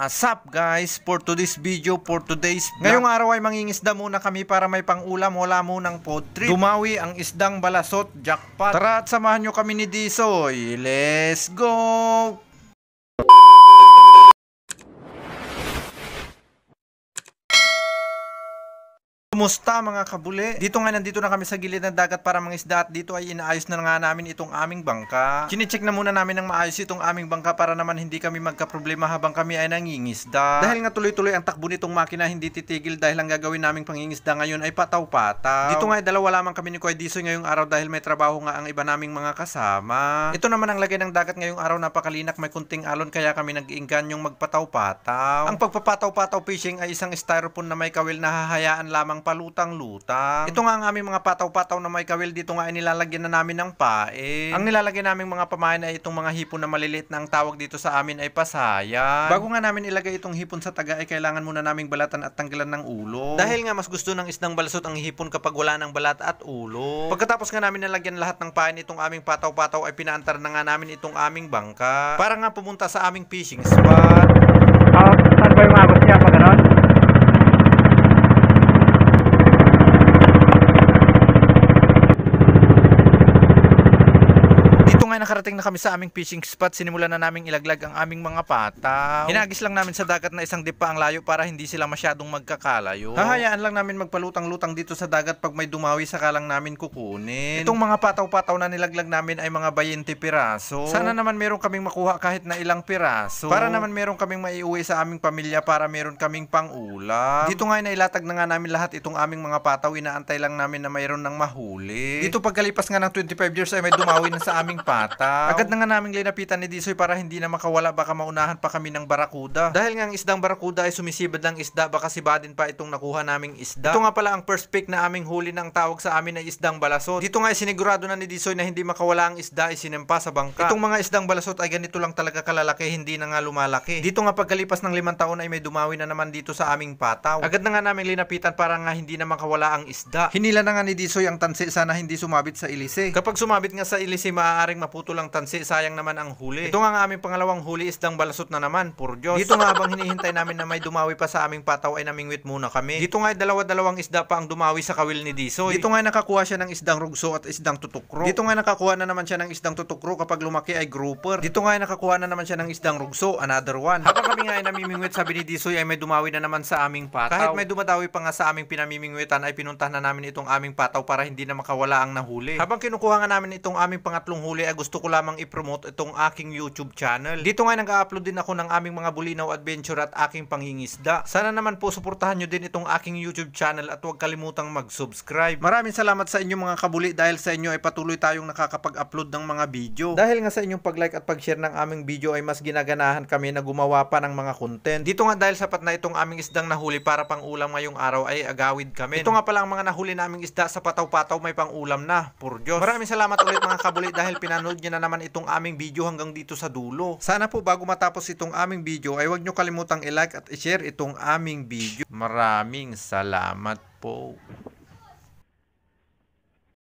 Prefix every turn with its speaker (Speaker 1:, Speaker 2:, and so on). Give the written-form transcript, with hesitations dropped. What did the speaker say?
Speaker 1: Sup guys, for today's video, ngayong araw ay mangingisda muna kami para may pang-ulam, wala munang food trip. Dumawi ang isdang balasot, jackpot. Tara at samahan nyo kami ni Disoy. Let's go! Kumusta mga kabuli? Dito nga nandito na kami sa gilid ng dagat para mangisda at dito ay inaayos na nga namin itong aming bangka. Chine-check na muna namin ng maayos itong aming bangka para naman hindi kami magka-problema habang kami ay nangingisda. Dahil nga tuloy-tuloy ang takbo nitong makina, hindi titigil dahil ang gagawin naming pangingisda ngayon ay pataw-pataw. Dito nga ay dalawa lamang kami ni Kuya Disoy ngayong araw dahil may trabaho nga ang iba naming mga kasama. Ito naman ang lagay ng dagat ngayong araw, napakalinak, may kunting alon kaya kami nag-iinggan yung magpataw-pataw. Ang pagpapataw-pataw fishing ay isang styrofoam na may kawil na hahayaan lamang palutang-lutang. Ito nga ang aming mga pataw-pataw na may kawil, dito nga ay nilalagyan na namin ng pae. Ang nilalagyan naming mga pamain ay itong mga hipon na maliliit na ang tawag dito sa amin ay pasayan. Bago nga namin ilagay itong hipon sa taga ay kailangan muna naming balatan at tanggalan ng ulo. Dahil nga mas gusto ng isdang balasot ang hipon kapag wala ng balat at ulo. Pagkatapos nga namin nalagyan lahat ng pain itong aming pataw-pataw ay pinaantar na nga namin itong aming bangka para nga pumunta sa aming fishing spot.
Speaker 2: Saan ba yung agos niya pag gano'n?
Speaker 1: Nakarating na kami sa aming fishing spot, sinimulan na naming ilaglag ang aming mga pataw. Hinagis lang namin sa dagat na isang dipa ang layo para hindi sila masyadong magkakalayo. Hahayaan lang namin magpalutang-lutang dito sa dagat, pag may dumawi saka lang namin kukunin. Itong mga pataw-pataw na nilaglag namin ay mga 20 piraso. Sana naman meron kaming makuha kahit na ilang piraso. Para naman meron kaming maiuwi sa aming pamilya para meron kaming pang-ulam. Dito nga ay nailatag na nga namin lahat itong aming mga pataw, inaantay lang namin na mayroon ng mahuli. Dito pagkalipas nga ng 25 years ay may dumawi na sa aming pataw. Agad na nga naming linapitan ni Disoy para hindi na makawala, baka maunahan pa kami ng barakuda. Dahil nga ang isdang barakuda ay sumisibad ng isda, baka sibadin pa itong nakuha naming isda. Ito nga pala ang first pick na aming huli, ng tawag sa amin ay isdang balasot. Dito nga ay sinigurado na ni Disoy na hindi makawala ang isda, ay sinempa sa bangka. Itong mga isdang balasot ay ganito lang talaga kalalaki, hindi na nga lumalaki. Dito nga pagkalipas ng 5 taon ay may dumawi na naman dito sa aming pataw. Agad na nga naming linapitan para nga hindi na makawala ang isda. Hinila na nga ni Disoy ang tansi, sana hindi sumabit sa ilise. Kapag sumabit nga sa ilise, maaaring maputol ang tansi, sayang naman ang huli. Ito nga ang aming pangalawang huli, isdang balasot na naman, pur Diyos. Dito nga habang hinihintay namin na may dumawi pa sa aming pataw ay namingwit muna kami. Dito nga ay dalawa-dalawang isda pa ang dumawi sa kawil ni Disoy. Dito nga ay nakakuha siya ng isdang rugso at isdang tutukro. Dito nga nakakuha na naman siya ng isdang tutukro, kapag lumaki ay grouper. Dito nga ay nakakuha na naman siya ng isdang rugso, another one. Habang kami nga ay namimingwit, sabi ni Disoy ay may dumawi na naman sa aming pataw. Kahit may dumadawi pa nga sa aming pinamimingwitan ay pinuntahan na namin itong aming pataw para hindi na makawala ang nahuli. Habang kinukuha nga namin itong aming pangatlong huli ay gusto ko lamang i-promote itong aking YouTube channel. Dito nga nag-upload din ako ng aming mga bulinaw adventure at aking pangingisda. Sana naman po suportahan nyo din itong aking YouTube channel at huwag kalimutang mag-subscribe. Maraming salamat sa inyo mga kabuli, dahil sa inyo ay patuloy tayong nakakapag-upload ng mga video. Dahil nga sa inyong pag-like at pag-share ng aming video ay mas ginaganahan kami na gumawa pa ng mga content. Dito nga dahil sapat na itong aming isdang nahuli para pang ulam ngayong araw ay agawid kami. Ito nga pala ang mga nahuli naming isda sa pataw-pataw, may pang ulam na, pur Diyos. Maraming salamat ulit mga kabuli dahil pinanood nyo na naman itong aming video hanggang dito sa dulo. Sana po bago matapos itong aming video ay huwag nyo kalimutang i-like at i-share itong aming video. Maraming salamat po.